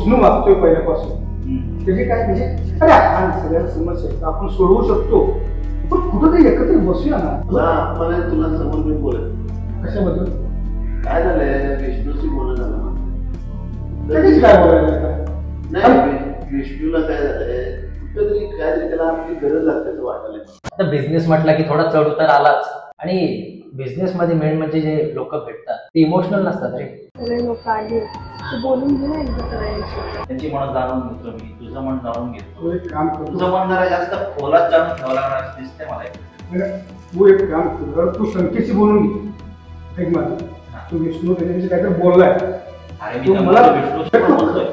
विष्णू वागतोय पहिल्यापासून त्याची काय म्हणजे अरे आपण सगळ्या समस्या आपण सोडवू शकतो पण कुठंतरी एकत्र बसूया ना. तुला समोर मी बोलत कशाबद्दल काय झालंय विष्णूशी बोलणं झालं लगेच काय बोलायला नाही विष्णूला काय झालंय कुठंतरी काहीतरी त्याला आपली गरज लागते असं वाटायला. आता बिझनेस म्हटलं की थोडा चढ उतार आलाच आणि बिझनेस मध्ये मेन म्हणजे जे लोक भेटतात ते इमोशनल नसतात रे. सगळे लोक आले बोलून घे ना एकदा सगळ्यांशी. त्यांची मन जाणून घेतो मी तुझं मन जाणून घेतो. तू एक काम कर तुझं मन जरा जास्त खोलात जाणून ठेवावं लागणार असं दिसतंय मला. तू एक काम कर तू संकेशी बोलून घे. एक माझं तू विष्णू त्याच्याविषयी काहीतरी बोललाय अरे मी मला विष्णू बोलतोय